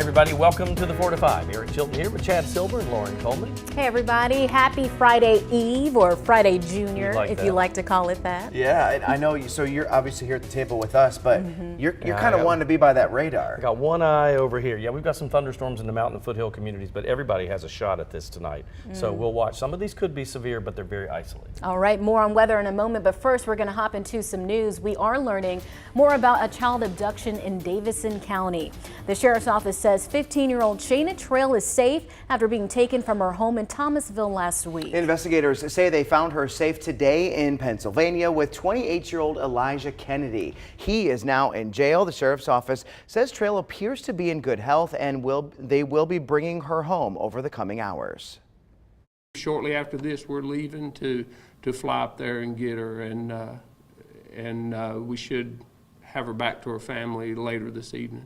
Everybody, welcome to the 4 to 5. Eric Chilton here with Chad Silver and Lauren Coleman. Hey everybody, happy Friday Eve or Friday Junior, if you like to call it that. Yeah, and I know you. So you're obviously here at the table with us, but you're kind of wanting to be by that radar. I got one eye over here. Yeah, we've got some thunderstorms in the mountain and foothill communities, but everybody has a shot at this tonight. So we'll watch. Some of these could be severe, but they're very isolated. All right, more on weather in a moment, but first we're going to hop into some news. We are learning more about a child abduction in Davidson County. The sheriff's office says 15-year-old Shayna Trail is safe after being taken from her home in Thomasville last week. Investigators say they found her safe today in Pennsylvania with 28-year-old Elijah Kennedy. He is now in jail. The sheriff's office says Trail appears to be in good health and they will be bringing her home over the coming hours. Shortly after this, we're leaving to fly up there and get her, and we should have her back to her family later this evening.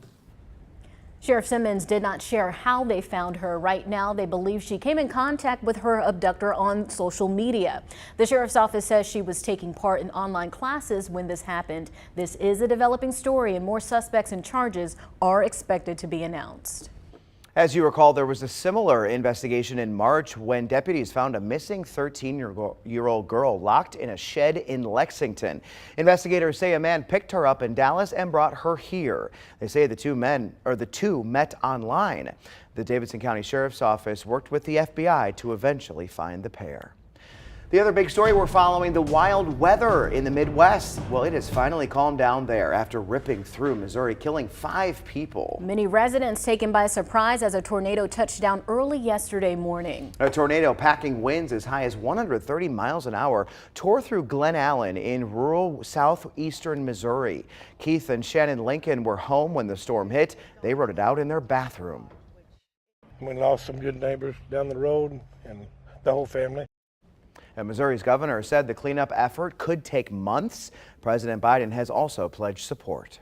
Sheriff Simmons did not share how they found her. Right now, they believe she came in contact with her abductor on social media. The sheriff's office says she was taking part in online classes when this happened. This is a developing story, and more suspects and charges are expected to be announced. As you recall, there was a similar investigation in March when deputies found a missing 13-year-old girl locked in a shed in Lexington. Investigators say a man picked her up in Dallas and brought her here. They say the two met online. The Davidson County Sheriff's Office worked with the FBI to eventually find the pair. The other big story we're following, the wild weather in the Midwest. Well, it has finally calmed down there after ripping through Missouri, killing 5 people. Many residents taken by surprise as a tornado touched down early yesterday morning. A tornado packing winds as high as 130 miles an hour tore through Glen Allen in rural southeastern Missouri. Keith and Shannon Lincoln were home when the storm hit. They wrote it out in their bathroom. We lost some good neighbors down the road and the whole family. And Missouri's governor said the cleanup effort could take months. President Biden has also pledged support.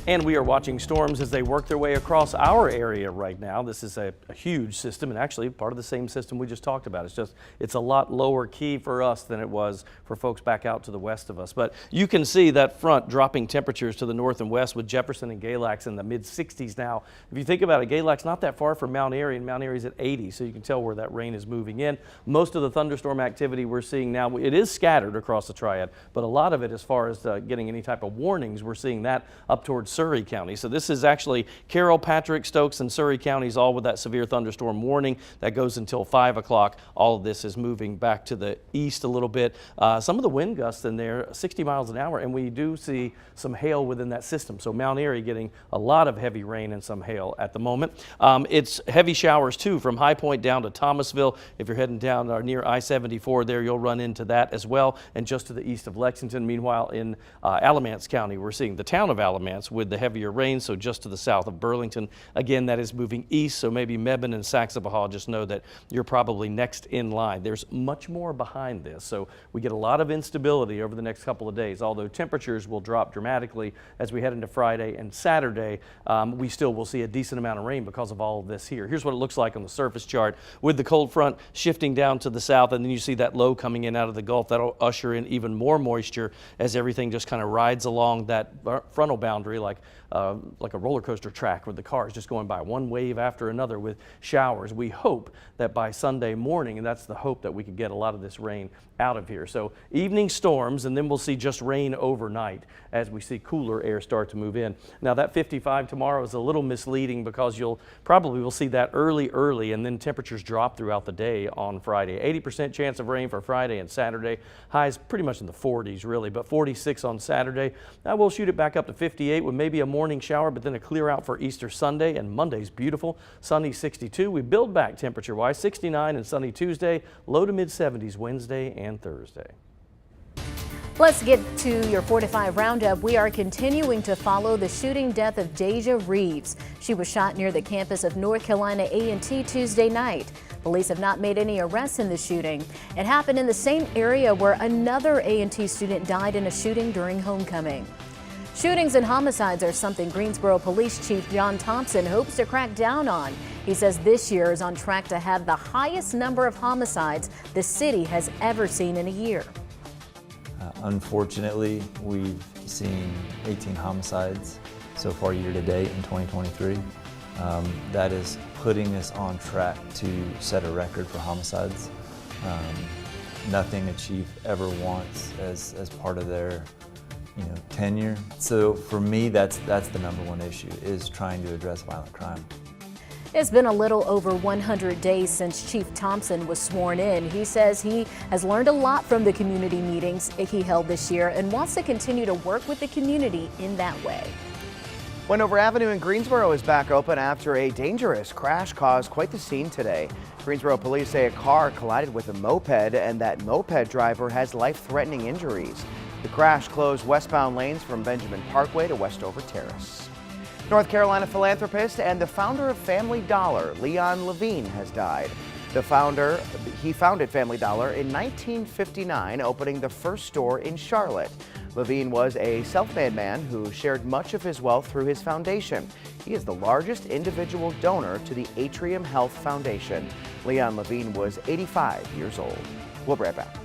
And we are watching storms as they work their way across our area right now. This is a huge system, and actually part of the same system we just talked about. It's a lot lower key for us than it was for folks back out to the west of us. But you can see that front dropping temperatures to the north and west with Jefferson and Galax in the mid 60s now. If you think about it, Galax not that far from Mount Airy, and Mount Airy's at 80, so you can tell where that rain is moving in. Most of the thunderstorm activity we're seeing now, it is scattered across the triad, but a lot of it, as far as getting any type of warnings, we're seeing that up towards Surrey County. So this is actually Carroll, Patrick, Stokes, and Surrey counties all with that severe thunderstorm warning that goes until 5 o'clock. All of this is moving back to the east a little bit. Some of the wind gusts in there, 60 miles an hour, and we do see some hail within that system. So Mount Airy getting a lot of heavy rain and some hail at the moment. It's heavy showers too from High Point down to Thomasville. If you're heading down near I-74 there, you'll run into that as well. And just to the east of Lexington. Meanwhile, in Alamance County, we're seeing the town of Alamance with the heavier rain, so just to the south of Burlington. Again, that is moving east, so maybe Mebane and Saxapahaw, just know that you're probably next in line. There's much more behind this, so we get a lot of instability over the next couple of days. Although temperatures will drop dramatically as we head into Friday and Saturday, we still will see a decent amount of rain because of all of this here. Here's what it looks like on the surface chart with the cold front shifting down to the south, and then you see that low coming in out of the Gulf. That'll usher in even more moisture as everything just kind of rides along that frontal boundary like a roller coaster track with the cars just going by one wave after another with showers. We hope that by Sunday morning, and that's the hope, that we could get a lot of this rain out of here. So evening storms, and then we'll see just rain overnight as we see cooler air start to move in. Now that 55 tomorrow is a little misleading because you'll probably will see that early, and then temperatures drop throughout the day on Friday. 80% chance of rain for Friday and Saturday. Highs pretty much in the 40s really, but 46 on Saturday. Now we'll shoot it back up to 58 with maybe a morning shower, but then a clear out for Easter Sunday, and Monday's beautiful. Sunny 62. We build back temperature-wise, 69 and sunny Tuesday, low to mid 70s Wednesday and Thursday. Let's get to your 4 to 5 roundup. We are continuing to follow the shooting death of Deja Reeves. She was shot near the campus of North Carolina A&T Tuesday night. Police have not made any arrests in the shooting. It happened in the same area where another A&T student died in a shooting during homecoming. Shootings and homicides are something Greensboro Police Chief John Thompson hopes to crack down on. He says this year is on track to have the highest number of homicides the city has ever seen in a year. Unfortunately, we've seen 18 homicides so far year to date in 2023. That is putting us on track to set a record for homicides. Nothing a chief ever wants as part of their tenure. So for me, that's the number one issue, is trying to address violent crime. It's been a little over 100 days since Chief Thompson was sworn in. He says he has learned a lot from the community meetings he held this year and wants to continue to work with the community in that way. Wendover Avenue in Greensboro is back open after a dangerous crash caused quite the scene today. Greensboro police say a car collided with a moped and that moped driver has life-threatening injuries. The crash closed westbound lanes from Benjamin Parkway to Westover Terrace. North Carolina philanthropist and the founder of Family Dollar, Leon Levine, has died. He founded Family Dollar in 1959, opening the first store in Charlotte. Levine was a self-made man who shared much of his wealth through his foundation. He is the largest individual donor to the Atrium Health Foundation. Leon Levine was 85 years old. We'll be right back.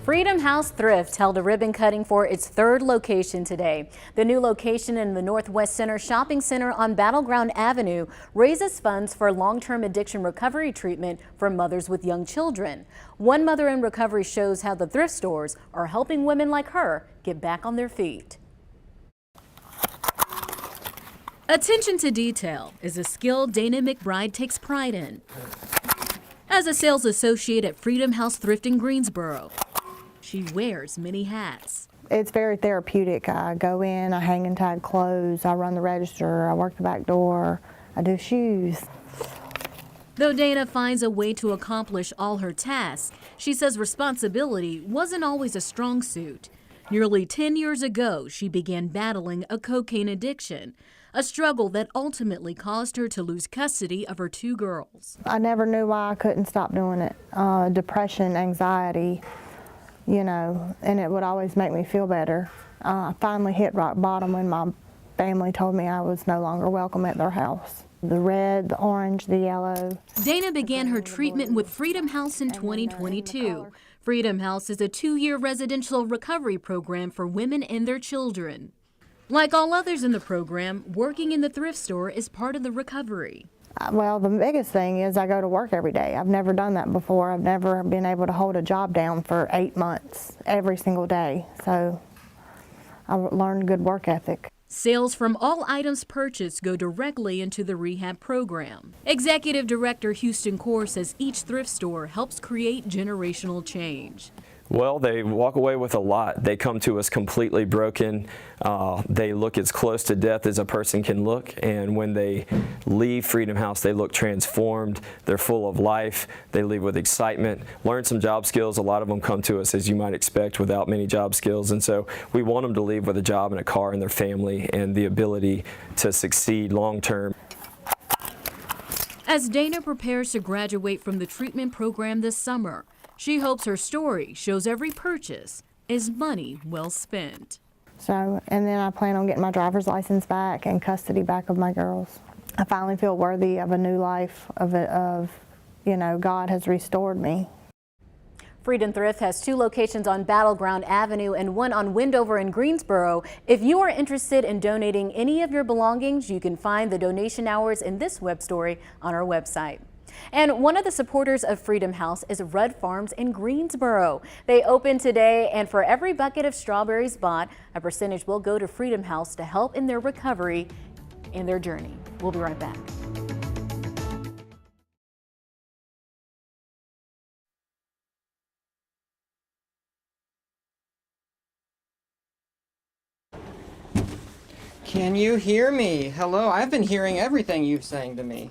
Freedom House Thrift held a ribbon cutting for its third location today. The new location in the Northwest Center Shopping Center on Battleground Avenue raises funds for long-term addiction recovery treatment for mothers with young children. One Mother in Recovery shows how the thrift stores are helping women like her get back on their feet. Attention to detail is a skill Dana McBride takes pride in. As a sales associate at Freedom House Thrift in Greensboro, she wears many hats. It's very therapeutic. I go in, I hang and tag clothes, I run the register, I work the back door, I do shoes. Though Dana finds a way to accomplish all her tasks, she says responsibility wasn't always a strong suit. Nearly 10 years ago, she began battling a cocaine addiction, a struggle that ultimately caused her to lose custody of her two girls. I never knew why I couldn't stop doing it. Depression, anxiety, and it would always make me feel better. I finally hit rock bottom when my family told me I was no longer welcome at their house. The red, the orange, the yellow. Dana began her treatment with Freedom House in 2022. Freedom House is a 2-year residential recovery program for women and their children. Like all others in the program, working in the thrift store is part of the recovery. Well, the biggest thing is I go to work every day. I've never done that before. I've never been able to hold a job down for 8 months every single day. So I learned good work ethic. Sales from all items purchased go directly into the rehab program. Executive Director Houston Core says each thrift store helps create generational change. Well, they walk away with a lot. They come to us completely broken. They look as close to death as a person can look, and when they leave Freedom House, they look transformed. They're full of life. They leave with excitement, learn some job skills. A lot of them come to us, as you might expect, without many job skills, and so we want them to leave with a job and a car and their family and the ability to succeed long term. As Dana prepares to graduate from the treatment program this summer, she hopes her story shows every purchase is money well spent. So, and then I plan on getting my driver's license back and custody back of my girls. I finally feel worthy of a new life, you know, God has restored me. Freedom Thrift has 2 locations on Battleground Avenue and 1 on Wendover and Greensboro. If you are interested in donating any of your belongings, you can find the donation hours in this web story on our website. And one of the supporters of Freedom House is Red Farms in Greensboro. They opened today, and for every bucket of strawberries bought, a percentage will go to Freedom House to help in their recovery and their journey. We'll be right back. Can you hear me? Hello, I've been hearing everything you've saying to me.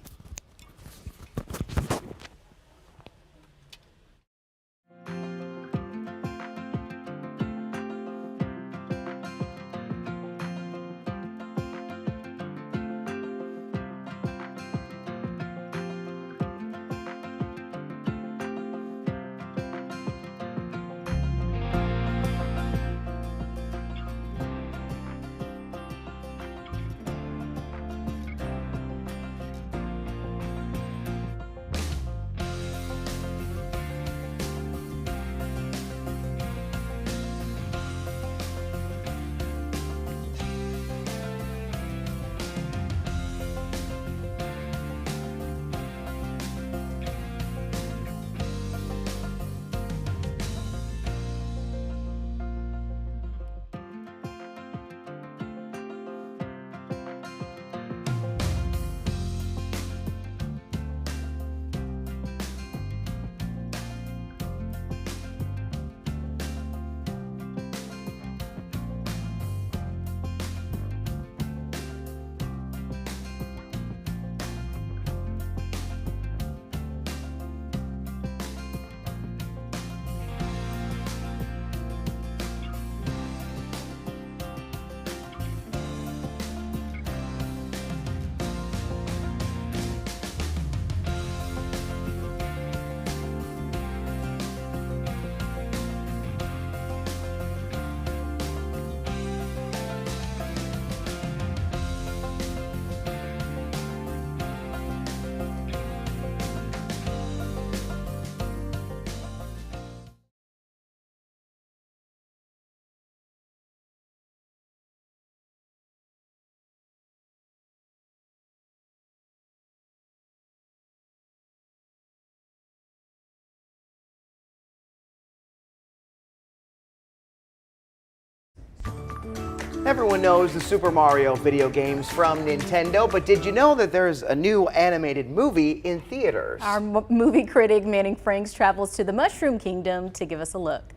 Everyone knows the Super Mario video games from Nintendo, but did you know that there's a new animated movie in theaters? Our movie critic Manning Franks travels to the Mushroom Kingdom to give us a look.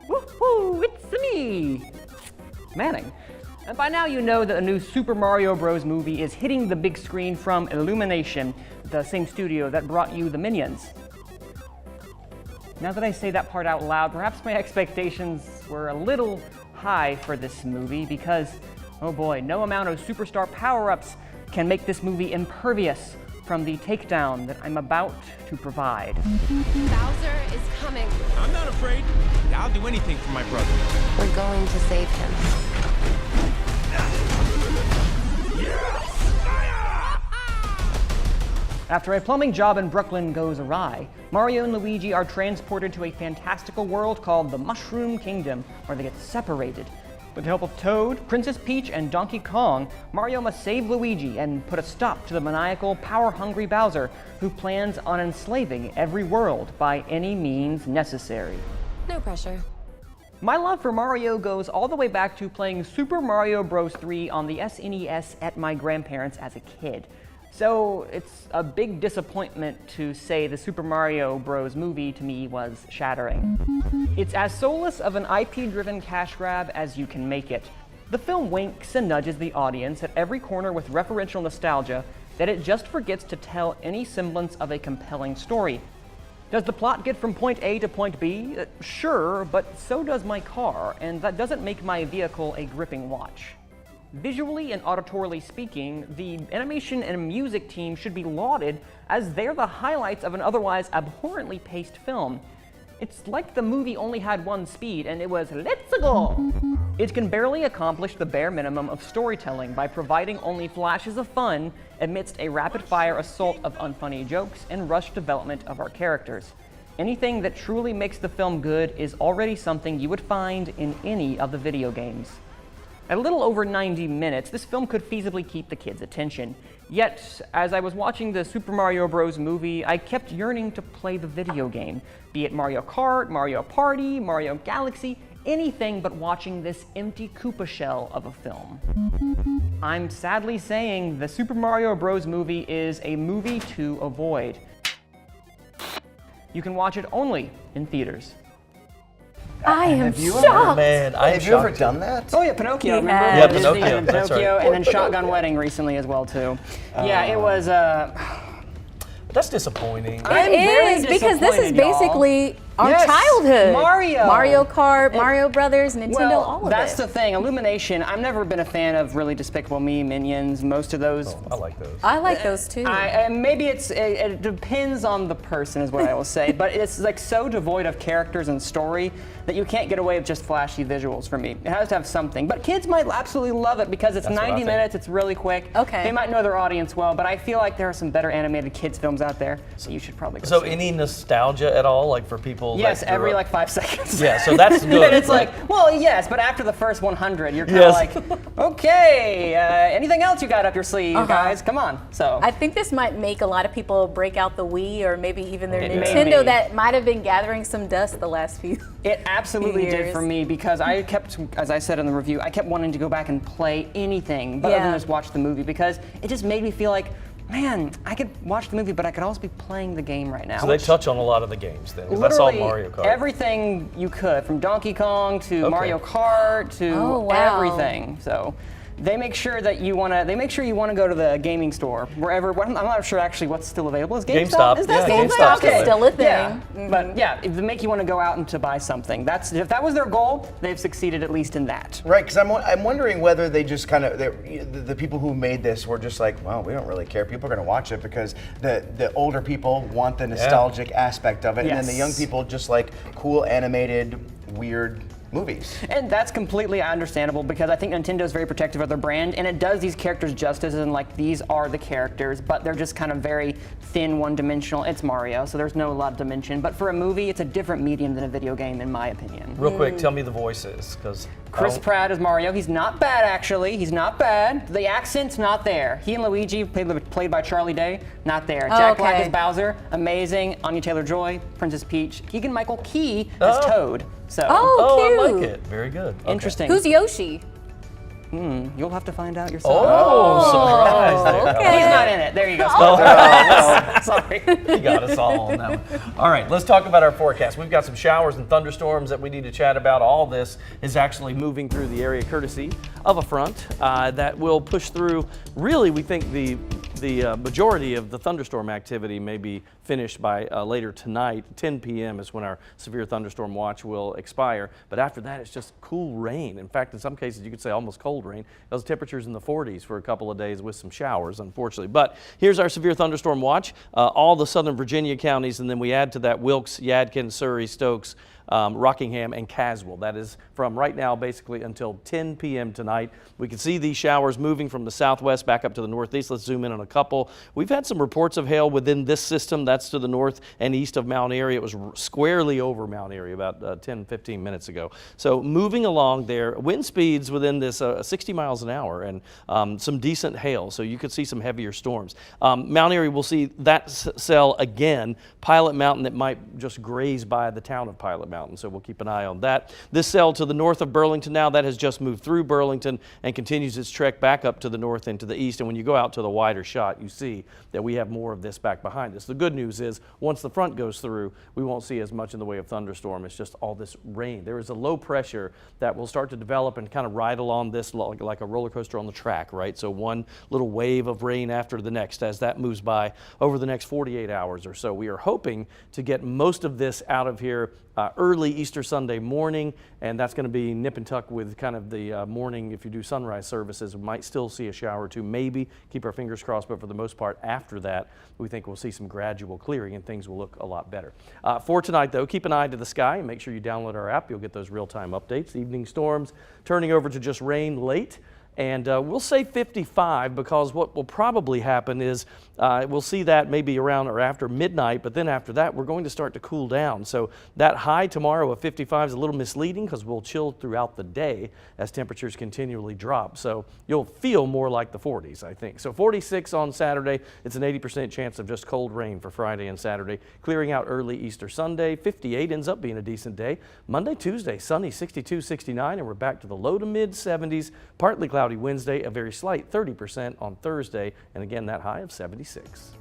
Woohoo! It's me, Manning. And by now you know that a new Super Mario Bros. Movie is hitting the big screen from Illumination, the same studio that brought you the Minions. Now that I say that part out loud, perhaps my expectations were a little high for this movie because, oh boy, no amount of superstar power-ups can make this movie impervious from the takedown that I'm about to provide. Bowser is coming. I'm not afraid. I'll do anything for my brother. We're going to save him. After a plumbing job in Brooklyn goes awry, Mario and Luigi are transported to a fantastical world called the Mushroom Kingdom, where they get separated. With the help of Toad, Princess Peach, and Donkey Kong, Mario must save Luigi and put a stop to the maniacal, power-hungry Bowser, who plans on enslaving every world by any means necessary. No pressure. My love for Mario goes all the way back to playing Super Mario Bros. 3 on the SNES at my grandparents' as a kid. So it's a big disappointment to say the Super Mario Bros. Movie to me was shattering. It's as soulless of an IP-driven cash grab as you can make it. The film winks and nudges the audience at every corner with referential nostalgia that it just forgets to tell any semblance of a compelling story. Does the plot get from point A to point B? Sure, but so does my car, and that doesn't make my vehicle a gripping watch. Visually and auditorily speaking, the animation and music team should be lauded as they're the highlights of an otherwise abhorrently paced film. It's like the movie only had one speed, and it was let's go! It can barely accomplish the bare minimum of storytelling by providing only flashes of fun amidst a rapid-fire assault of unfunny jokes and rushed development of our characters. Anything that truly makes the film good is already something you would find in any of the video games. At a little over 90 minutes, this film could feasibly keep the kids' attention. Yet, as I was watching the Super Mario Bros. Movie, I kept yearning to play the video game, be it Mario Kart, Mario Party, Mario Galaxy, anything but watching this empty Koopa shell of a film. I'm sadly saying the Super Mario Bros. Movie is a movie to avoid. You can watch it only in theaters. I am Have you shocked. Man, I Have you ever done that? Oh yeah, Pinocchio. He Remember? has. Yeah, Disney Pinocchio, and that's right. Pinocchio, and then Shotgun Wedding recently as well too. Yeah, it was. That's disappointing. I'm It very is, because this is disappointed, y'all. basically our Yes, childhood. Mario. Kart, Mario Brothers, Nintendo, Well, all of that's it. the thing. Illumination. I've never been a fan of really Despicable Me, Minions, most of those. I like those. I like those too. And maybe it depends on the person, is what I will say. But it's like so devoid of characters and story that you can't get away with just flashy visuals for me. It has to have something. But kids might absolutely love it because it's That's what I 90 think. minutes. It's really quick. Okay. They might know their audience well, but I feel like there are some better animated kids films out there, so you should probably go So see it. any nostalgia at all, like for people? Yes, that grew every up- like 5 seconds. Yeah, so that's good. And it's like, well, yes, but after the first 100, you're kind of Yes. like, okay, anything else you got up your sleeve, guys? Come on. So I think this might make a lot of people break out the Wii or maybe even their It Nintendo may. that might have been gathering some dust the last few. it absolutely did years. for me because I kept, as I said in the review, I kept wanting to go back and play anything but other than Yeah. just watch the movie because it just made me feel like, man, I could watch the movie, but I could also be playing the game right now. So they which- touch on a lot of the games then. 'Cause I saw Literally Mario Kart. everything you could, from Donkey Kong to Okay. Mario Kart to Oh, wow. everything. So they make sure that you want to. They make sure you want to go to the gaming store wherever. I'm not sure actually what's still available. Is GameStop. Is that Yeah, still GameStop's okay. still a thing. Yeah, but yeah, if they make you want to go out and to buy something. That's if that was their goal, they've succeeded at least in that. Right, because I'm wondering whether they just kind of, the people who made this were just like, well, we don't really care. People are going to watch it because the older people want the nostalgic aspect of it, and then the young Yes. people just like cool animated, weird movies. And that's completely understandable because I think Nintendo is very protective of their brand and it does these characters justice and like these are the characters, but they're just kind of very thin, one-dimensional. It's Mario, so there's no lot of dimension. But for a movie, it's a different medium than a video game, in my opinion. Real quick, tell me the voices, because Chris Pratt is Mario. He's not bad, actually. He's not bad. The accent's not there. He and Luigi, played by Charlie Day, not there. Jack Black okay. as Bowser, amazing. Anya Taylor-Joy, Princess Peach. Keegan-Michael Key as Toad. So Oh, I cute. like it. Very good. Okay. interesting. Who's Yoshi? You'll have to find out yourself. Oh, surprise there. okay. He's not in it. There you go. Sorry. You got us all on that one. All right, let's talk about our forecast. We've got some showers and thunderstorms that we need to chat about. All this is actually moving through the area courtesy of a front that will push through. Really, we think the majority of the thunderstorm activity may be finished by later tonight. 10 p.m. is when our severe thunderstorm watch will expire. But after that, it's just cool rain. In fact, in some cases, you could say almost cold rain. Those temperatures in the 40s for a couple of days with some showers, unfortunately. But here's our severe thunderstorm watch. All the southern Virginia counties, and then we add to that Wilkes, Yadkin, Surrey, Stokes, Rockingham, and Caswell. That is from right now basically until 10 p.m. tonight. We can see these showers moving from the southwest back up to the northeast. Let's zoom in on a couple. We've had some reports of hail within this system. That's to the north and east of Mount Airy. It was squarely over Mount Airy about 10, 15 minutes ago. So moving along there, wind speeds within this 60 miles an hour and some decent hail. So you could see some heavier storms. Mount Airy, we'll see that cell again. Pilot Mountain that might just graze by the town of Pilot Mountain. So we'll keep an eye on that. This cell to the north of Burlington now, that has just moved through Burlington and continues its trek back up to the north and to the east. And when you go out to the wider shot, you see that we have more of this back behind us. The good news is once the front goes through, we won't see as much in the way of thunderstorm. It's just all this rain. There is a low pressure that will start to develop and kind of ride along this like a roller coaster on the track, right? So one little wave of rain after the next as that moves by over the next 48 hours or so. We are hoping to get most of this out of here early Easter Sunday morning, and that's going to be nip and tuck with kind of the morning. If you do sunrise services, we might still see a shower or two, maybe. Keep our fingers crossed, but for the most part after that, we think we'll see some gradual clearing and things will look a lot better. For tonight, though, keep an eye to the sky and make sure you download our app. You'll get those real-time updates. Evening storms turning over to just rain late. And we'll say 55 because what will probably happen is we'll see that maybe around or after midnight, but then after that we're going to start to cool down. So that high tomorrow of 55 is a little misleading because we'll chill throughout the day as temperatures continually drop. So you'll feel more like the 40s, I think. So 46 on Saturday. It's an 80% chance of just cold rain for Friday and Saturday. Clearing out early Easter Sunday. 58 ends up being a decent day. Monday, Tuesday, sunny 62, 69, and we're back to the low to mid 70s. Partly cloudy Wednesday, a very slight 30% on Thursday, and again that high of 76.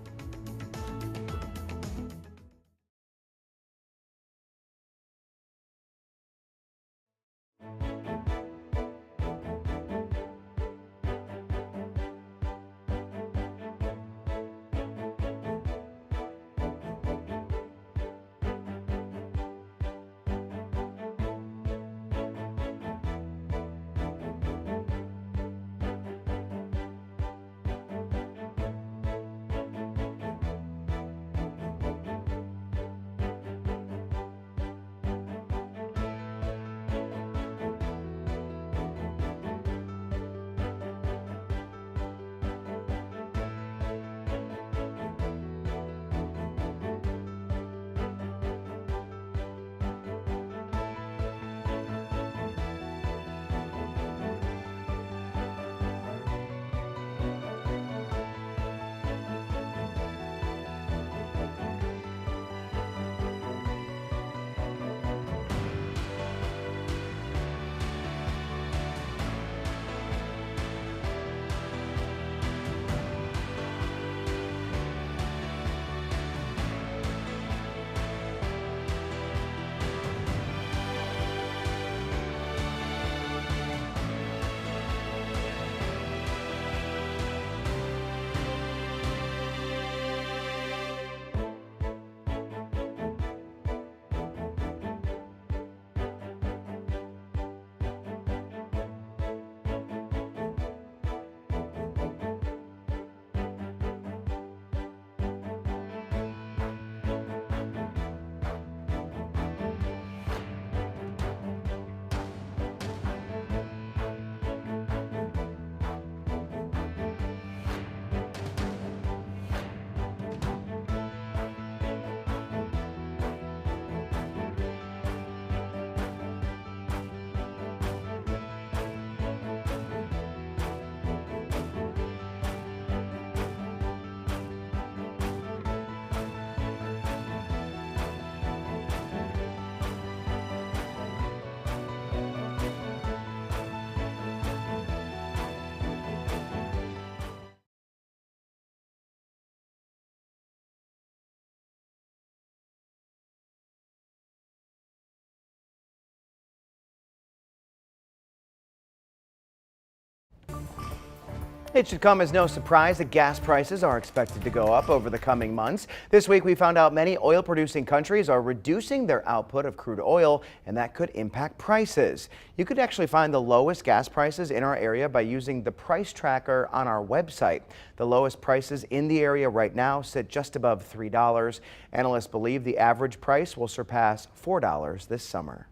It should come as no surprise that gas prices are expected to go up over the coming months. This week we found out many oil-producing countries are reducing their output of crude oil, and that could impact prices. You could actually find the lowest gas prices in our area by using the price tracker on our website. The lowest prices in the area right now sit just above $3. Analysts believe the average price will surpass $4 this summer.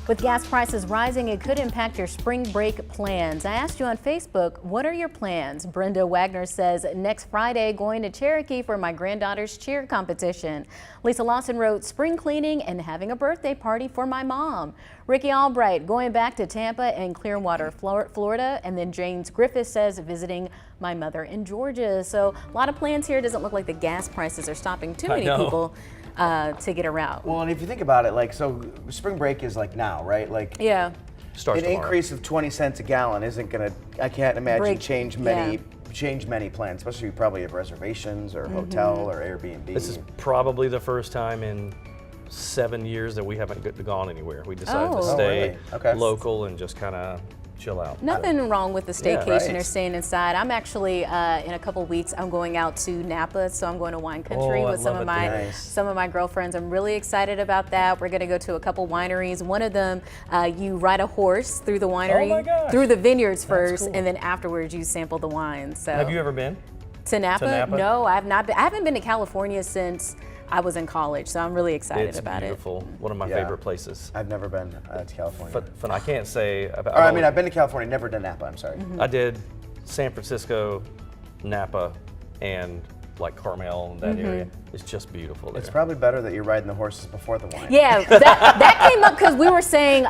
With gas prices rising, it could impact your spring break plans. I asked you on Facebook, what are your plans? Brenda Wagner says, next Friday, going to Cherokee for my granddaughter's cheer competition. Lisa Lawson wrote, spring cleaning and having a birthday party for my mom. Ricky Albright, going back to Tampa and Clearwater, Florida. And then James Griffith says, visiting my mother in Georgia. So a lot of plans here. It doesn't look like the gas prices are stopping too many people to get around. Well, and if you think about it, like, so spring break is like now, right? Like, yeah, starts an tomorrow. Increase of 20 cents a gallon isn't gonna, I can't imagine, change many plans, especially if you probably have reservations or hotel or Airbnb. This is probably the first time in 7 years that we haven't gone anywhere. We decided to stay local and just kind of chill out. Nothing wrong with the staycation right. or staying inside. I'm actually in a couple weeks. I'm going out to Napa, so I'm going to wine country with some of my girlfriends. I'm really excited about that. We're going to go to a couple wineries. One of them, you ride a horse through the winery, through the vineyards first, and then afterwards you sample the wine. So have you ever been to Napa? No, I have not been. I haven't been to California since I was in college, so I'm really excited about it. It's beautiful. One of my favorite places. I've never been to California. But I can't say about. I mean, I've been to California, never to Napa. I'm sorry. I did San Francisco, Napa, and like Carmel and that area. It's just beautiful there. It's probably better that you're riding the horses before the wine. Yeah, that came up because we were saying,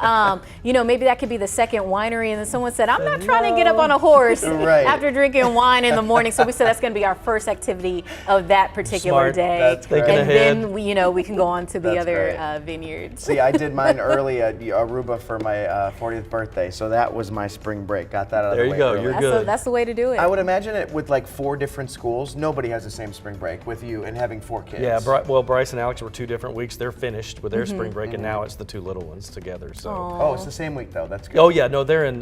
you know, maybe that could be the second winery, and then someone said, I'm not trying to get up on a horse after drinking wine in the morning. So we said that's going to be our first activity of that particular day. That's great. And then we, we can go on to the other vineyards. See, I did mine early at Aruba for my 40th birthday, so that was my spring break. Got that out of the way. There you go. Early. You're good. That's the way to do it. I would imagine it with like 4 different schools. Nobody has the same spring break with you and having 4 kids. Yeah, well, Bryce and Alex were 2 different weeks. They're finished with their spring break, and now it's the 2 little ones together. So. Oh, it's the same week though. That's good. Oh yeah, no, they're in.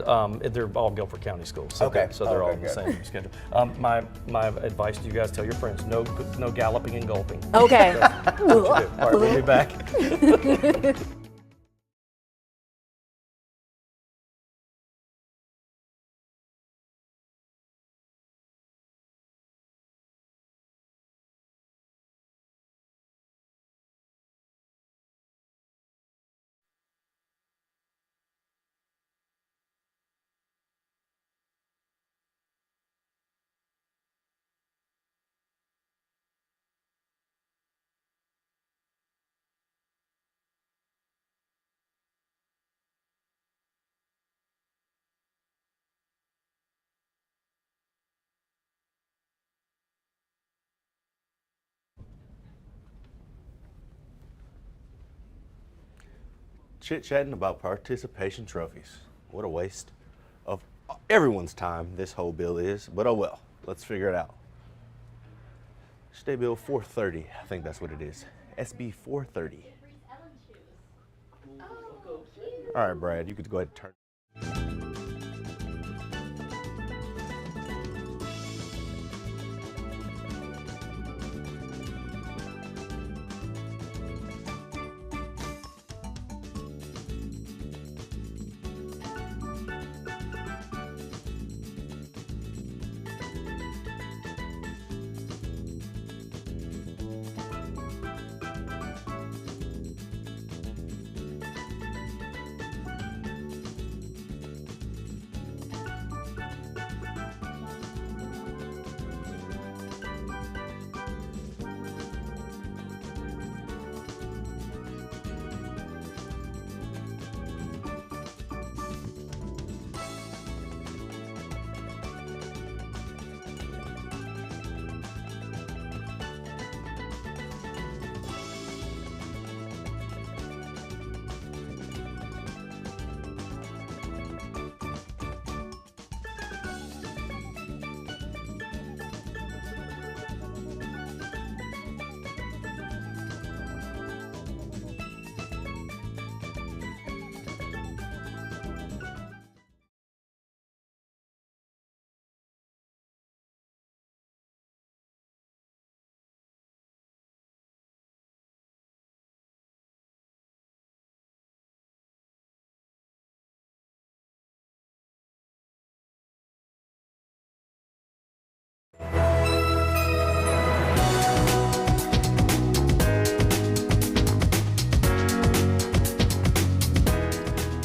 They're all Guilford County schools. So so they're all in the same schedule. My advice to you guys: tell your friends no galloping and gulping. Okay. So, all right, we'll be back. Chit-chatting about participation trophies. What a waste of everyone's time this whole bill is, but oh well, let's figure it out. State Bill 430, I think that's what it is. SB 430. All right, Brad, you could go ahead and turn.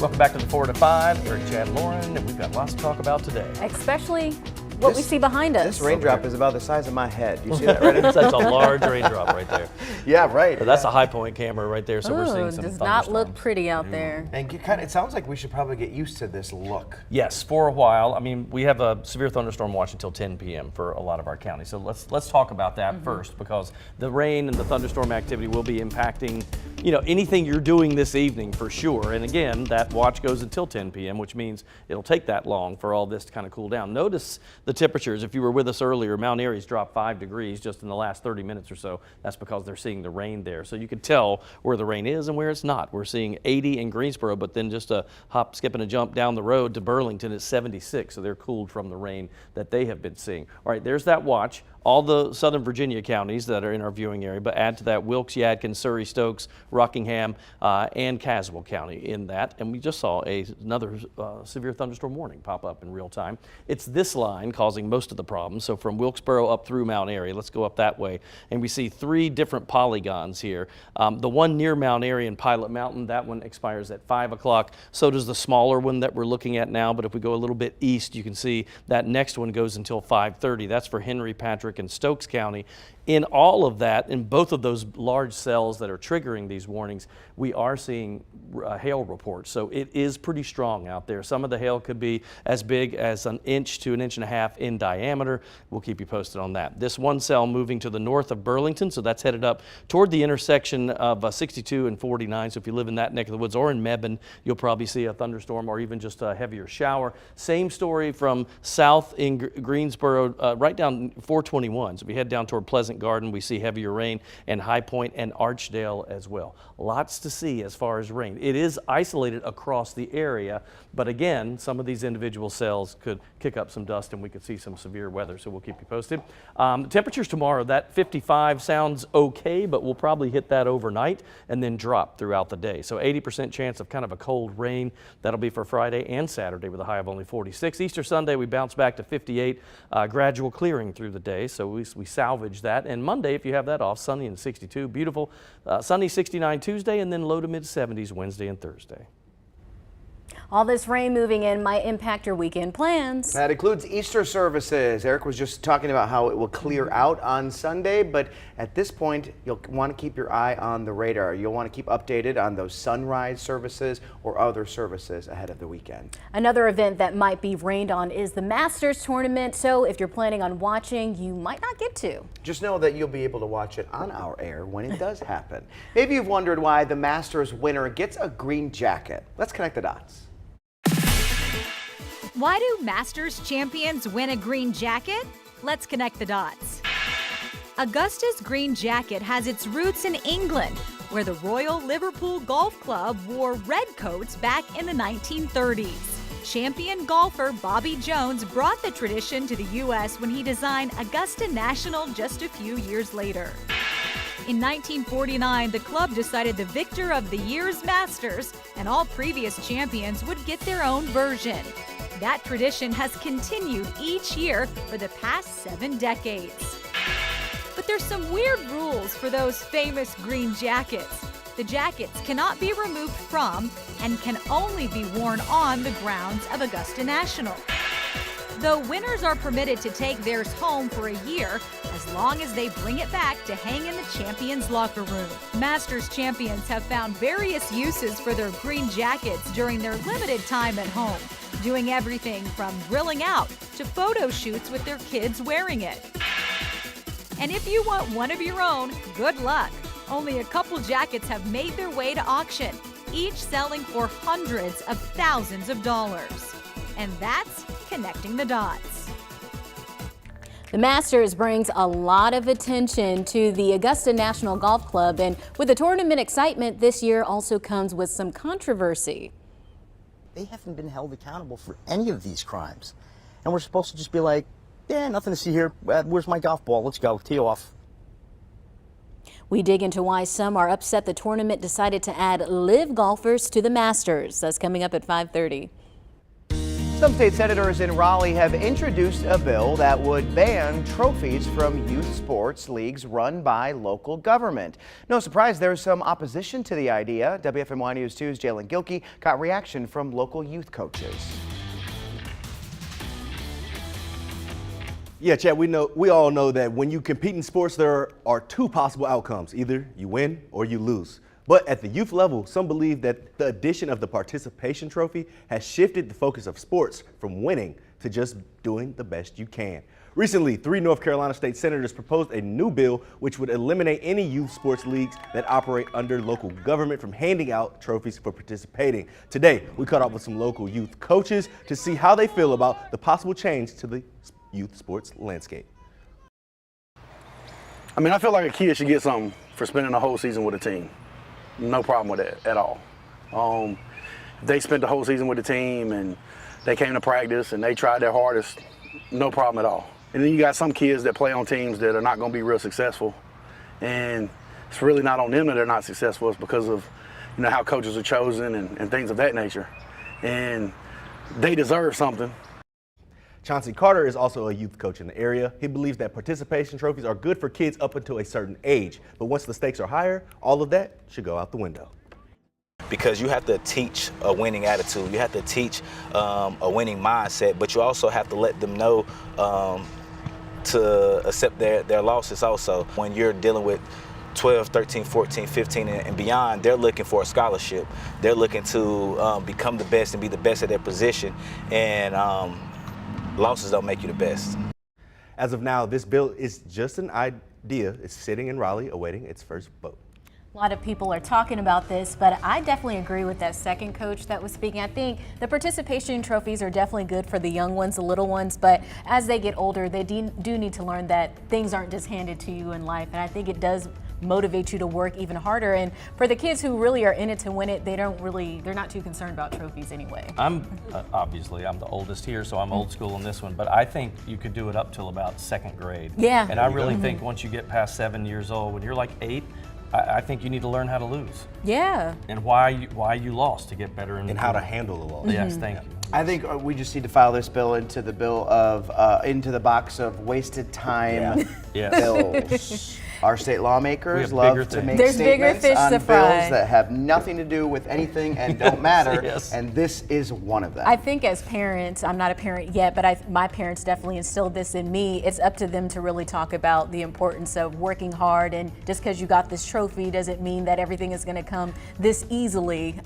Welcome back to the 4 to 5. Eric, Chad, Lauren, and we've got lots to talk about today. Especially what we see behind us. This raindrop is about the size of my head. You see that, right? That's a large raindrop right there. Yeah, right. But that's a high point camera right there, so we're seeing some does not look thunderstorms. pretty out there. And it sounds like we should probably get used to this look. Yes, for a while. I mean, we have a severe thunderstorm watch until 10 p.m. for a lot of our counties. So let's talk about that first, because the rain and the thunderstorm activity will be impacting, you know, anything you're doing this evening for sure. And again, that watch goes until 10 p.m., which means it'll take that long for all this to kind of cool down. Notice the temperatures. If you were with us earlier, Mount Airy's dropped 5 degrees just in the last 30 minutes or so. That's because they're seeing the rain there. So you can tell where the rain is and where it's not. We're seeing 80 in Greensboro, but then just a hop, skip, and a jump down the road to Burlington is 76. So they're cooled from the rain that they have been seeing. All right, there's that watch. All the Southern Virginia counties that are in our viewing area, but add to that Wilkes, Yadkin, Surrey, Stokes, Rockingham, and Caswell County in that. And we just saw another severe thunderstorm warning pop up in real time. It's this line causing most of the problems. So from Wilkesboro up through Mount Airy, let's go up that way. And we see 3 different polygons here. The one near Mount Airy and Pilot Mountain, that one expires at 5 o'clock. So does the smaller one that we're looking at now. But if we go a little bit east, you can see that next one goes until 5:30. That's for Henry, Patrick, and Stokes County. In all of that, in both of those large cells that are triggering these warnings, we are seeing hail reports. So it is pretty strong out there. Some of the hail could be as big as an inch to an inch and a half in diameter. We'll keep you posted on that. This one cell moving to the north of Burlington, so that's headed up toward the intersection of 62 and 49. So if you live in that neck of the woods or in Mebane, you'll probably see a thunderstorm or even just a heavier shower. Same story from south in Greensboro, right down 421. So if we head down toward Pleasant Garden, we see heavier rain, and High Point and Archdale as well. Lots to see as far as rain. It is isolated across the area, but again, some of these individual cells could kick up some dust and we could see some severe weather, so we'll keep you posted. Temperatures tomorrow, that 55 sounds okay, but we'll probably hit that overnight and then drop throughout the day. So 80% chance of kind of a cold rain. That'll be for Friday and Saturday with a high of only 46. Easter Sunday, we bounce back to 58, gradual clearing through the day, so we salvage that. And Monday, if you have that off, sunny and 62, beautiful. Sunny 69 Tuesday, and then low to mid 70s Wednesday and Thursday. All this rain moving in might impact your weekend plans. That includes Easter services. Eric was just talking about how it will clear out on Sunday, but at this point, you'll want to keep your eye on the radar. You'll want to keep updated on those sunrise services or other services ahead of the weekend. Another event that might be rained on is the Masters tournament, so if you're planning on watching, you might not get to. Just know that you'll be able to watch it on our air when it does happen. Maybe you've wondered why the Masters winner gets a green jacket. Let's connect the dots. Why do Masters champions win a green jacket? Let's connect the dots. Augusta's green jacket has its roots in England, where the Royal Liverpool Golf Club wore red coats back in the 1930s. Champion golfer Bobby Jones brought the tradition to the U.S. when he designed Augusta National just a few years later. In 1949, the club decided the victor of the year's Masters and all previous champions would get their own version. That tradition has continued each year for the past 7 decades. But there's some weird rules for those famous green jackets. The jackets cannot be removed from and can only be worn on the grounds of Augusta National. Though winners are permitted to take theirs home for a year, as long as they bring it back to hang in the champions' locker room. Masters champions have found various uses for their green jackets during their limited time at home, doing everything from grilling out to photo shoots with their kids wearing it. And if you want one of your own, good luck. Only a couple jackets have made their way to auction, each selling for hundreds of thousands of dollars. And that's connecting the dots. The Masters brings a lot of attention to the Augusta National Golf Club, and with the tournament excitement this year also comes with some controversy. They haven't been held accountable for any of these crimes. And we're supposed to just be like, yeah, nothing to see here. Where's my golf ball? Let's go. Tee off. We dig into why some are upset the tournament decided to add live golfers to the Masters. That's coming up at 5:30. Some state senators in Raleigh have introduced a bill that would ban trophies from youth sports leagues run by local government. No surprise, there's some opposition to the idea. WFMY News 2's Jalen Gilkey got reaction from local youth coaches. Yeah, Chad, we all know that when you compete in sports, there are two possible outcomes. Either you win or you lose. But at the youth level, some believe that the addition of the participation trophy has shifted the focus of sports from winning to just doing the best you can. Recently, 3 North Carolina state senators proposed a new bill which would eliminate any youth sports leagues that operate under local government from handing out trophies for participating. Today, we caught up with some local youth coaches to see how they feel about the possible change to the youth sports landscape. I mean, I feel like a kid should get something for spending a whole season with a team. No problem with that at all. If they spent the whole season with the team and they came to practice and they tried their hardest, no problem at all. And then you got some kids that play on teams that are not going to be real successful, and it's really not on them that they're not successful. It's because of, you know, how coaches are chosen and things of that nature. And they deserve something. Chauncey Carter is also a youth coach in the area. He believes that participation trophies are good for kids up until a certain age, but once the stakes are higher, all of that should go out the window. Because you have to teach a winning attitude, you have to teach a winning mindset, but you also have to let them know to accept their losses also. When you're dealing with 12, 13, 14, 15 and beyond, they're looking for a scholarship. They're looking to become the best and be the best at their position, and losses don't make you the best. As of now, this bill is just an idea. It's sitting in Raleigh awaiting its first vote. A lot of people are talking about this, but I definitely agree with that second coach that was speaking. I think the participation trophies are definitely good for the young ones, the little ones, but as they get older, they do need to learn that things aren't just handed to you in life, and I think it does motivate you to work even harder. And for the kids who really are in it to win it, they're not too concerned about trophies anyway. Obviously I'm the oldest here, so I'm old school on this one, but I think you could do it up till about 2nd grade. Yeah. And I really think once you get past 7 years old, when you're like 8, I think you need to learn how to lose. Yeah. And why you lost to get better and how to handle the loss. Yes, thank you. I think we just need to file this bill into the into the box of wasted time bills. Our state lawmakers love to make statements on bills that have nothing to do with anything and don't matter, and this is one of them. I think as parents, I'm not a parent yet, but my parents definitely instilled this in me. It's up to them to really talk about the importance of working hard, and just because you got this trophy doesn't mean that everything is going to come this easily.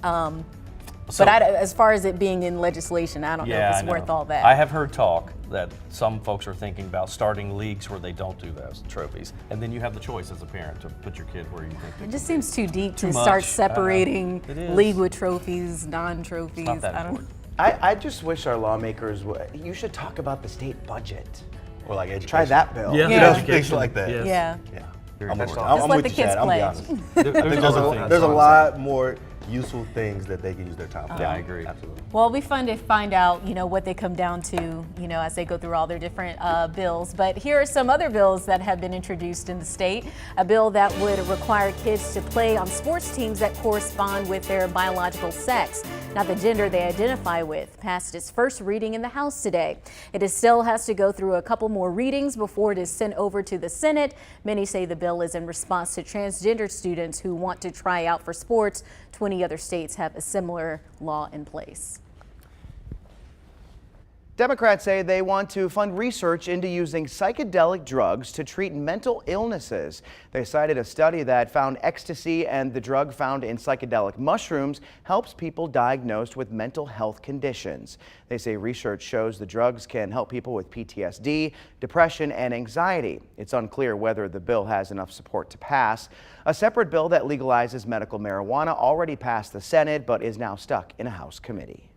But as far as it being in legislation, I don't know if it's worth all that. I have heard talk that some folks are thinking about starting leagues where they don't do those trophies, and then you have the choice as a parent to put your kid where you think. It just seems too deep to start separating league with trophies, non-trophies. I just wish our lawmakers you should talk about the state budget. Or like education. Try that bill. Yeah, you know, things like that. Yeah. I'm Just with let the you, kids Chad. play. I'll be honest. There's a lot more useful things that they can use their time for. Yeah, I agree. Absolutely. Well, it'll be fun to find out, what they come down to, as they go through all their different bills. But here are some other bills that have been introduced in the state. A bill that would require kids to play on sports teams that correspond with their biological sex, not the gender they identify with, passed its first reading in the House today. It still has to go through a couple more readings before it is sent over to the Senate. Many say the bill is in response to transgender students who want to try out for sports. 20 other states have a similar law in place. Democrats say they want to fund research into using psychedelic drugs to treat mental illnesses. They cited a study that found ecstasy and the drug found in psychedelic mushrooms helps people diagnosed with mental health conditions. They say research shows the drugs can help people with PTSD, depression, and anxiety. It's unclear whether the bill has enough support to pass. A separate bill that legalizes medical marijuana already passed the Senate but is now stuck in a House committee.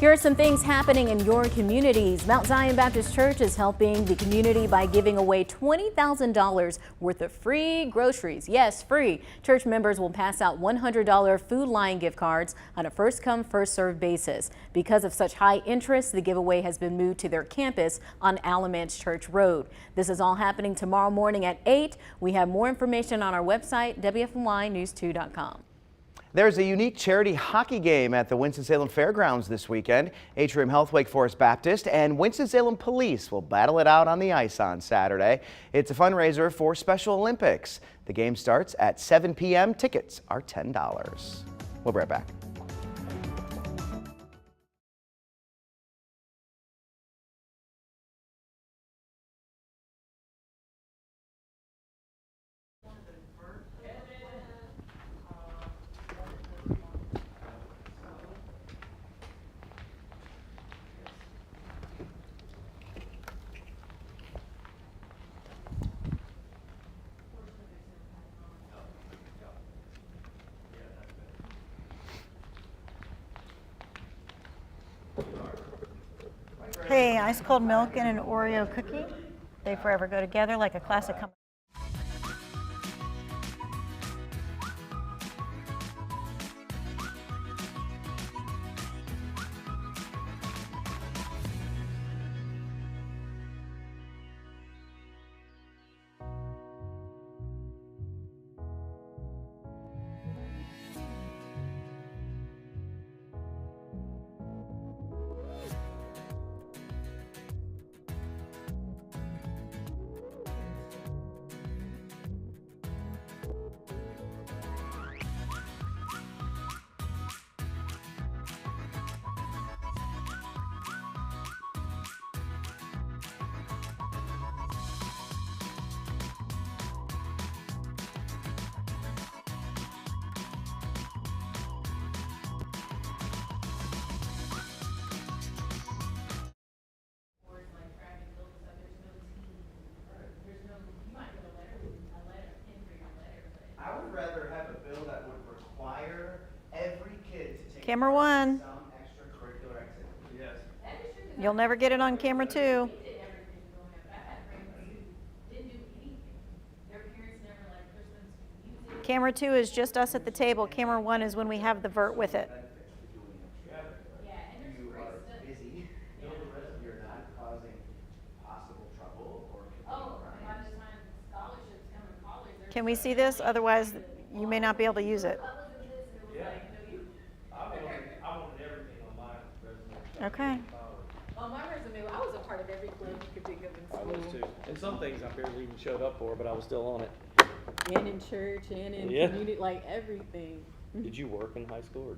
Here are some things happening in your communities. Mount Zion Baptist Church is helping the community by giving away $20,000 worth of free groceries. Yes, free. Church members will pass out $100 Food Lion gift cards on a first-come, first-served basis. Because of such high interest, the giveaway has been moved to their campus on Alamance Church Road. This is all happening tomorrow morning at 8. We have more information on our website, WFMYnews2.com. There's a unique charity hockey game at the Winston-Salem Fairgrounds this weekend. Atrium Health, Wake Forest Baptist, and Winston-Salem Police will battle it out on the ice on Saturday. It's a fundraiser for Special Olympics. The game starts at 7 p.m. Tickets are $10. We'll be right back. Hey, ice cold milk and an Oreo cookie. They forever go together like a classic company. I would rather have a bill that would require every kid to take Camera one. some extracurricular activity. Yes. You'll never get it on camera two. Camera two is just us at the table. Camera one is when we have the vert with it. You are busy. The rest of you're not causing possible trouble or committing crimes. Can we see this? Otherwise, you may not be able to use it. Yeah. I wanted everything on my resume. Okay. On my resume, I was a part of every club you could think of in school. I was too. And some things I barely even showed up for, but I was still on it. And in church, and in community, like everything. Did you work in high school? Or?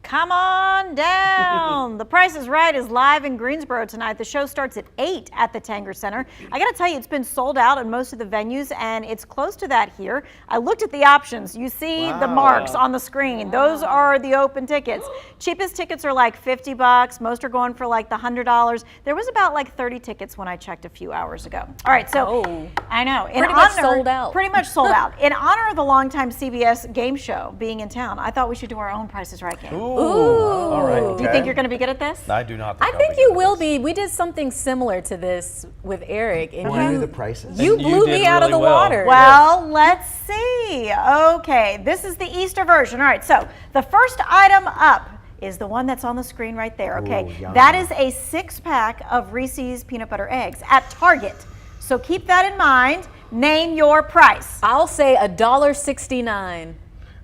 Come on down. The Price is Right is live in Greensboro tonight. The show starts at 8 at the Tanger Center. I got to tell you, it's been sold out in most of the venues, and it's close to that here. I looked at the options. You see the marks on the screen. Those are the open tickets. Cheapest tickets are like $50. Most are going for like the $100. There was about like 30 tickets when I checked a few hours ago. All right, so I know. Pretty much sold out. Pretty much sold out. In honor of the longtime CBS game show being in town, I thought we should do our own Price is Right game. Ooh. All right. Do you think you're going to be good at this? I do not. I think you will be. We did something similar to this with Eric, and I knew the prices. you blew me out of the water. Well, let's see. Okay, this is the Easter version. All right, so the first item up is the one that's on the screen right there. Okay, Ooh, that is a 6-pack of Reese's peanut butter eggs at Target. So keep that in mind. Name your price. I'll say $1.69.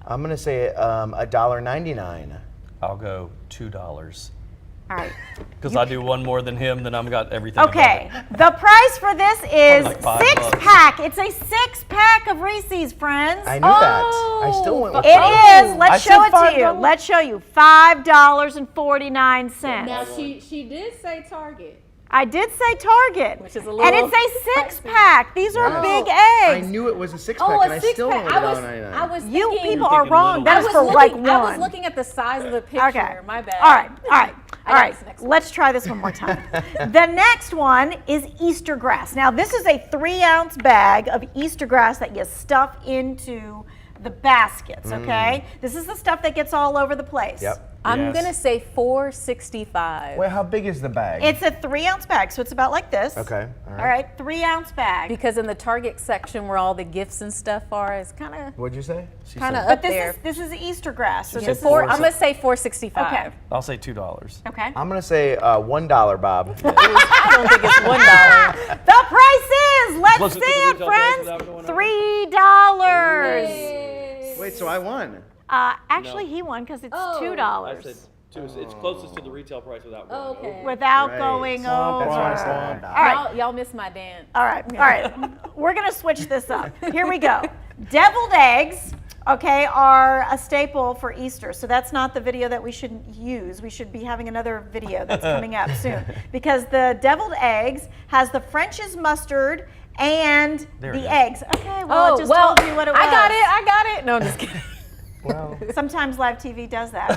I'm going to say $1.99. I'll go $2. All right. Because I do one more than him, then I've got everything. Okay, the price for this is Like $5. 6-pack. It's a 6-pack of Reese's, friends. I knew that. I still went with It is. Let's I show said it to you. $5. Let's show you. $5.49. Now she did say Target. I did say Target. Which is a little and it's a 6-pack. These are big eggs. I knew it was a 6-pack, Oh, and a I still went with $6-pack. I was You thinking, people are wrong. That I is was for looking, like one. I was looking at the size of the picture. Okay. My bad. All right. All right. I All got right. this next one. Let's try this one more time. The next one is Easter grass. Now, this is a 3-ounce bag of Easter grass that you stuff into the baskets, okay? This is the stuff that gets all over the place. Yep. I'm gonna say $4.65. Wait, how big is the bag? It's a 3-ounce bag, so it's about like this. Okay. All right, 3-ounce bag. Because in the Target section where all the gifts and stuff are, it's kind of What'd you say? up there. But this is Easter grass. So Yeah, this is I'm gonna say $4.65. Okay. I'll say $2. Okay. I'm gonna say $1, Bob. I don't think it's $1. The price is, let's Let's see look at the it, retail price friends, without going $3. Wait, so I won. Actually, he won because it's $2. I said two. It's closest to the retail price without going over. Without Right. going That's over. why I said $1. All right. Y'all missed my dance. All right. We're gonna switch this up. Here we go. Deviled eggs, okay, are a staple for Easter. So that's not the video that we should use. We should be having another video that's coming up soon. Because the deviled eggs has the French's mustard and the eggs. Okay, well, it just told you what it was. I got it. No, I'm just kidding. Well, Sometimes live TV does that.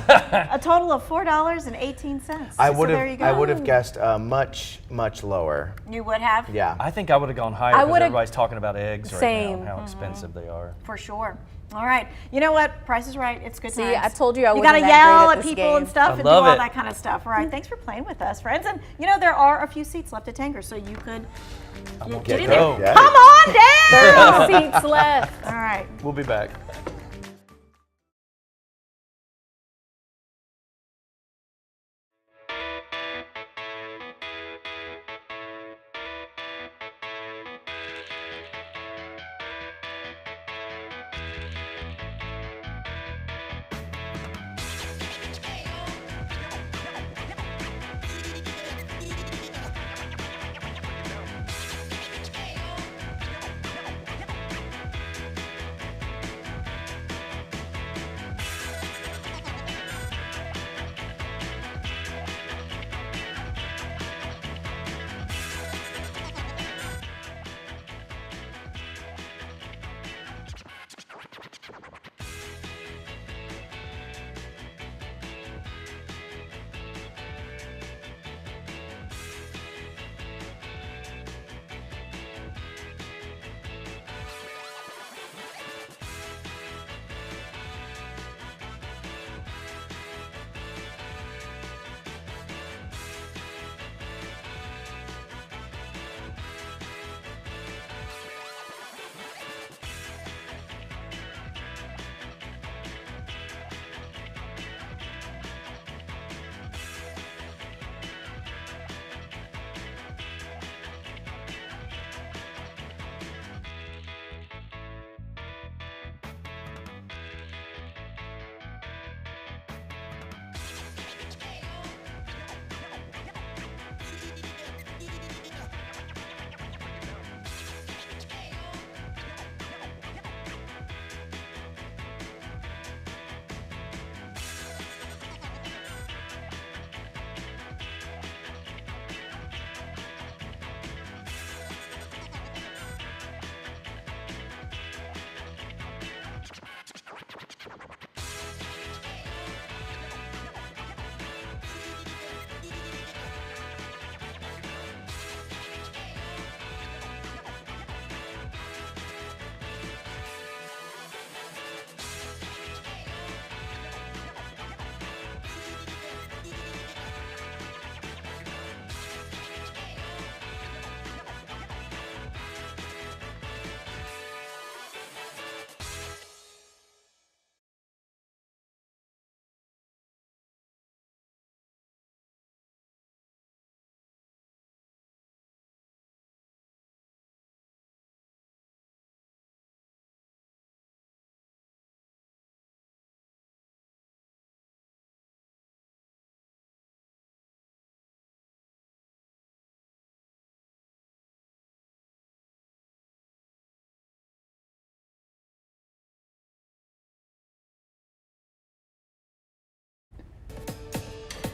A total of $4.18. I So would there you go. have. I would have guessed much lower. You would have? Yeah. I think I would have gone higher because would've- everybody's talking about eggs right Same. now and how expensive they are. For sure. All right. You know what? Price is Right. It's good See, times. I told you I You wasn't gotta that yell great at at this people and game. stuff I and do love all it. that kind of stuff. All right. Thanks for playing with us, friends. And you know there are a few seats left at Tanger, so you could get in go. there. Yeah. Come on down. There are seats left. All right. We'll be back.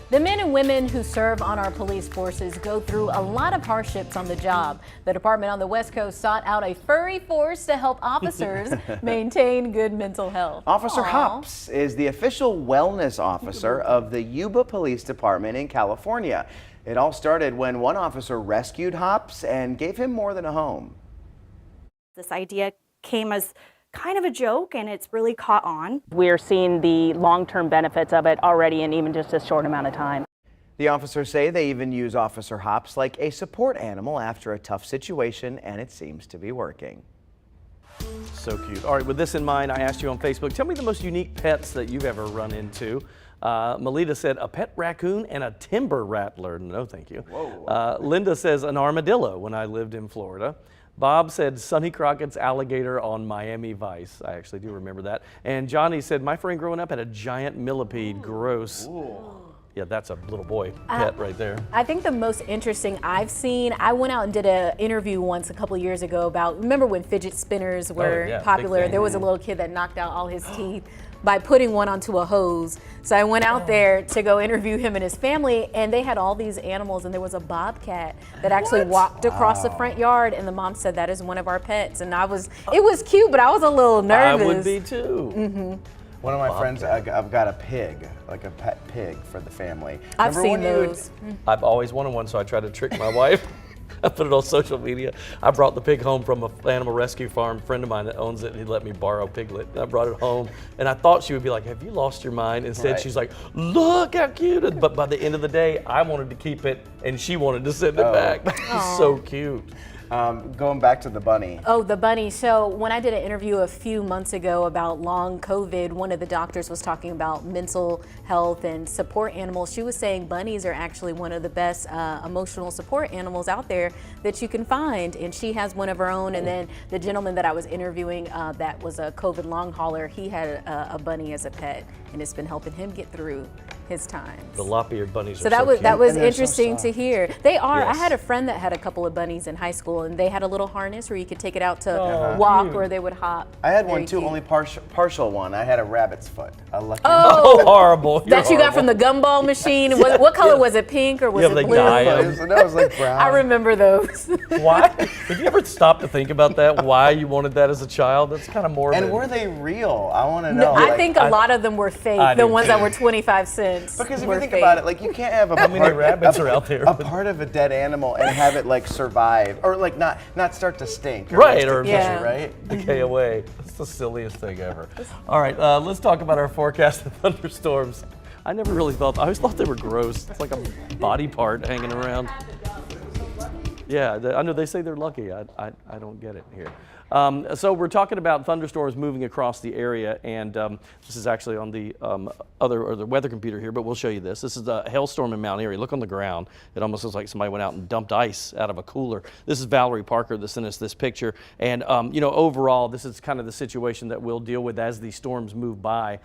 The men and women who serve on our police forces go through a lot of hardships on the job. The department on the West Coast sought out a furry force to help officers maintain good mental health. Officer Aw. Hops is the official wellness officer of the Yuba Police Department in California. It all started when one officer rescued Hops and gave him more than a home. This idea came as kind of a joke and it's really caught on. We're seeing the long-term benefits of it already in even just a short amount of time. The officers say they even use Officer Hops like a support animal after a tough situation, and it seems to be working. So cute. All right, with this in mind, I asked you on Facebook, tell me the most unique pets that you've ever run into. Melita said a pet raccoon and a timber rattler. No, thank you. Whoa. Linda says an armadillo when I lived in Florida. Bob said Sonny Crockett's alligator on Miami Vice. I actually do remember that. And Johnny said my friend growing up had a giant millipede. Gross. Ooh. Yeah, that's a little boy pet right there. I think the most interesting I've seen, I went out and did an interview once a couple of years ago about, remember when fidget spinners were popular? There was a little kid that knocked out all his teeth by putting one onto a hose. So I went out there to go interview him and his family, and they had all these animals, and there was a bobcat that actually walked across the front yard, and the mom said that is one of our pets. And it was cute, but I was a little nervous. I would be too. Mm-hmm. One of my friends, I've got a pig, like a pet pig for the family. I've seen those. I've always wanted one, so I tried to trick my wife. I put it on social media. I brought the pig home from an animal rescue farm. A friend of mine that owns it, and he let me borrow Piglet. And I brought it home, and I thought she would be like, have you lost your mind? Instead, she's like, look how cute. But by the end of the day, I wanted to keep it, and she wanted to send it back. It's so cute. Going back to the bunny. Oh, the bunny. So when I did an interview a few months ago about long COVID, one of the doctors was talking about mental health and support animals. She was saying bunnies are actually one of the best emotional support animals out there that you can find. And she has one of her own. And then the gentleman that I was interviewing that was a COVID long hauler, he had a bunny as a pet, and it's been helping him get through his times. The lop-eared bunnies so are that so was cute. that was interesting to hear. They are. Yes. I had a friend that had a couple of bunnies in high school, and they had a little harness where you could take it out to walk, or they would hop. I had one too, only partial one. I had a rabbit's foot. A lucky Oh, horrible! That you got from the gumball machine. What color was it? Pink or was it blue? No, it was like brown. I remember those. Why? Have you ever stopped to think about that? Why you wanted that as a child? That's kind of morbid. And were they real? I want to know. I think a lot of them were fake. The ones that were 25 cents. Because if you think about it, like you can't have how many rabbits are out there? A part of a dead animal and have it like survive, or like not start to stink, right? Decay away. It's the silliest thing ever. All right, let's talk about our forecast of thunderstorms. I never really thought. I always thought they were gross. It's like a body part hanging around. Yeah, I know they say they're lucky. I don't get it here. So we're talking about thunderstorms moving across the area, and this is actually on the the weather computer here, but we'll show you this. This is the hailstorm in Mount Airy. Look on the ground. It almost looks like somebody went out and dumped ice out of a cooler. This is Valerie Parker that sent us this picture, and you know, overall, this is kind of the situation that we'll deal with as these storms move by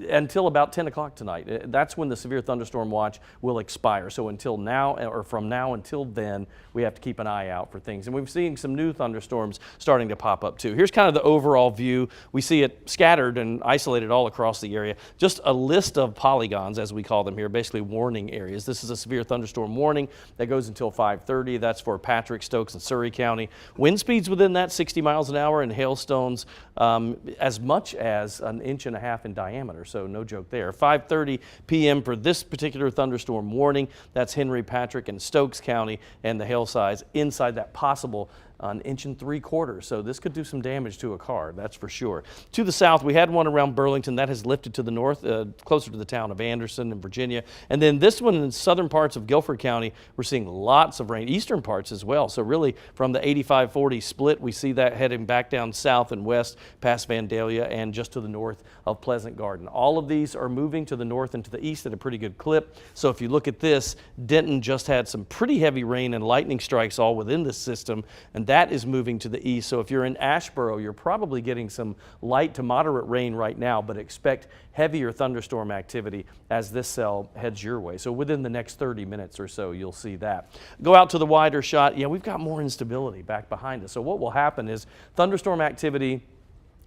until about 10 o'clock tonight. That's when the severe thunderstorm watch will expire. So until now, or from now until then, we have to keep an eye out for things. And we've seen some new thunderstorms starting to pop up too. Here's kind of the overall view. We see it scattered and isolated all across the area. Just a list of polygons, as we call them here, basically warning areas. This is a severe thunderstorm warning that goes until 5:30. That's for Patrick, Stokes, and Surrey County. Wind speeds within that 60 miles an hour, and hailstones as much as 1.5 inches in diameter. So no joke there. 5:30 p.m. for this particular thunderstorm warning. That's Henry, Patrick, and Stokes County, and the hail size inside that possible 1.75 inches. So this could do some damage to a car, that's for sure. To the south, we had one around Burlington that has lifted to the north, closer to the town of Anderson in Virginia. And then this one in southern parts of Guilford County, we're seeing lots of rain, eastern parts as well. So really from the 85-40 split, we see that heading back down south and west past Vandalia and just to the north of Pleasant Garden. All of these are moving to the north and to the east at a pretty good clip. So if you look at this, Denton just had some pretty heavy rain and lightning strikes all within this system, and that is moving to the east. So if you're in Asheboro, you're probably getting some light to moderate rain right now, but expect heavier thunderstorm activity as this cell heads your way. So within the next 30 minutes or so, you'll see that. Go out to the wider shot. Yeah, we've got more instability back behind us. So what will happen is thunderstorm activity,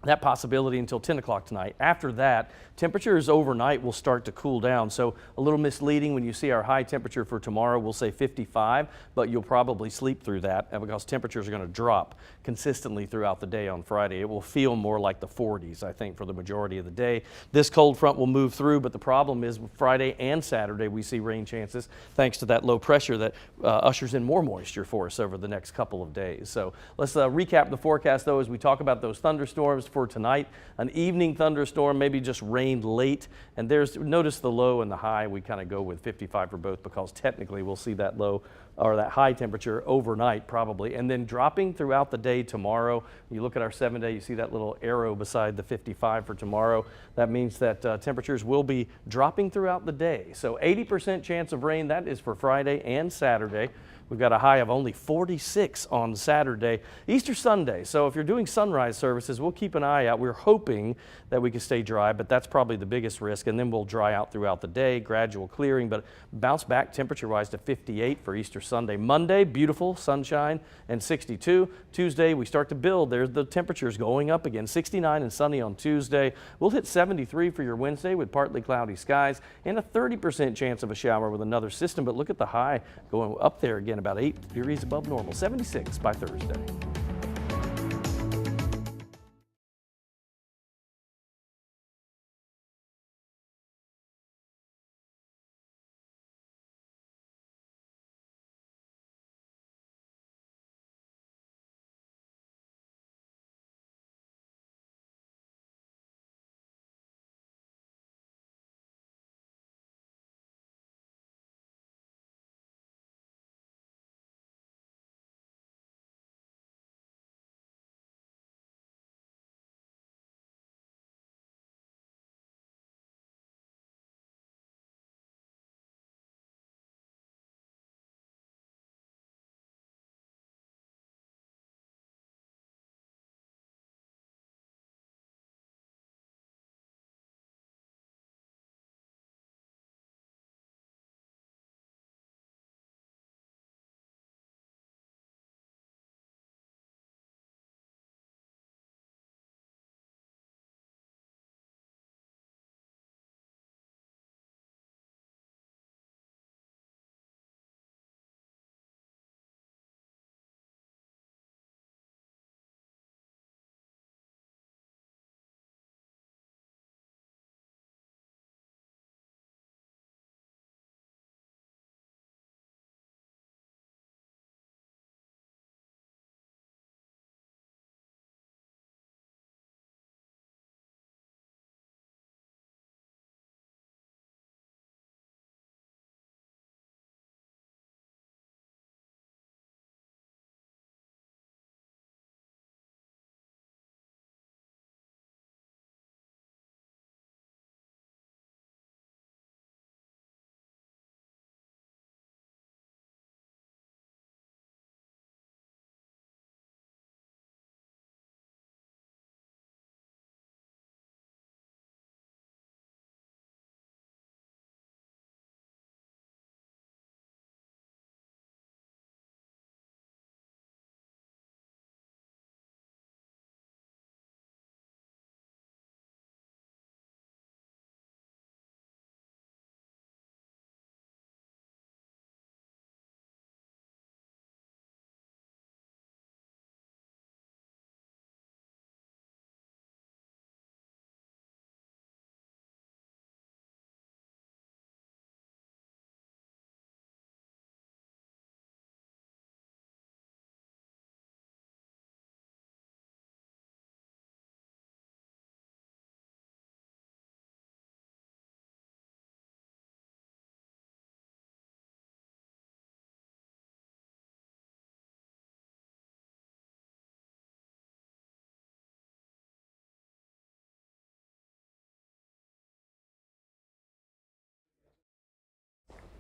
that possibility until 10 o'clock tonight. After that, temperatures overnight will start to cool down. So a little misleading when you see our high temperature for tomorrow, we'll say 55, but you'll probably sleep through that because temperatures are going to drop consistently throughout the day on Friday. It will feel more like the 40s, I think, for the majority of the day. This cold front will move through, but the problem is Friday and Saturday we see rain chances thanks to that low pressure that ushers in more moisture for us over the next couple of days. So let's recap the forecast though as we talk about those thunderstorms. for tonight. An evening thunderstorm, maybe just rain late. And notice the low and the high. We kind of go with 55 for both because technically we'll see that low or that high temperature overnight probably. And then dropping throughout the day tomorrow. You look at our 7-day, you see that little arrow beside the 55 for tomorrow. That means that temperatures will be dropping throughout the day. So 80% chance of rain, that is for Friday and Saturday. We've got a high of only 46 on Saturday. Easter Sunday, so if you're doing sunrise services, we'll keep an eye out. We're hoping that we can stay dry, but that's probably the biggest risk, and then we'll dry out throughout the day, gradual clearing, but bounce back temperature-wise to 58 for Easter Sunday. Monday, beautiful, sunshine, and 62. Tuesday, we start to build. There's the temperatures going up again, 69 and sunny on Tuesday. We'll hit 73 for your Wednesday with partly cloudy skies and a 30% chance of a shower with another system, but look at the high going up there again, about 8 degrees above normal, 76 by Thursday.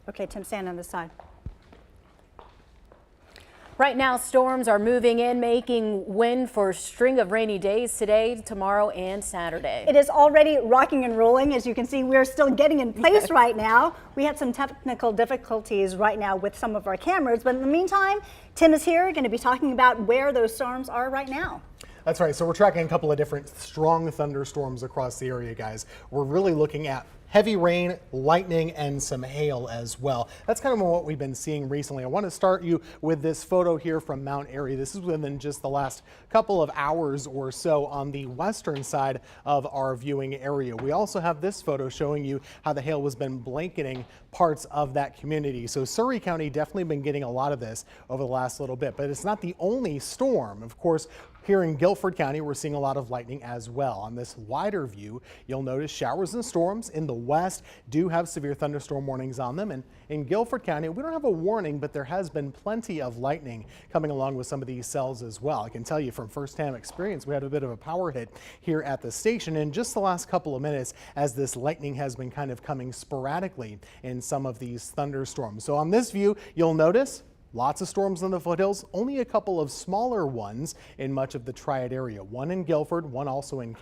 Okay, Tim, stand on this side. Right now, storms are moving in, making wind for a string of rainy days today, tomorrow, and Saturday. It is already rocking and rolling. As you can see, we're still getting in place right now. We had some technical difficulties right now with some of our cameras, but in the meantime, Tim is here, going to be talking about where those storms are right now. That's right. So we're tracking a couple of different strong thunderstorms across the area, guys. We're really looking at heavy rain, lightning, and some hail as well. That's kind of what we've been seeing recently. I want to start you with this photo here from Mount Airy. This is within just the last couple of hours or so on the western side of our viewing area. We also have this photo showing you how the hail has been blanketing parts of that community. So Surrey County definitely been getting a lot of this over the last little bit, but it's not the only storm. Of course, here in Guilford County, we're seeing a lot of lightning as well. On this wider view, you'll notice showers and storms in the west do have severe thunderstorm warnings on them. And in Guilford County, we don't have a warning, but there has been plenty of lightning coming along with some of these cells as well. I can tell you from firsthand experience, we had a bit of a power hit here at the station in just the last couple of minutes as this lightning has been kind of coming sporadically in some of these thunderstorms. So on this view, you'll notice lots of storms in the foothills, only a couple of smaller ones in much of the Triad area. One in Guilford, one also in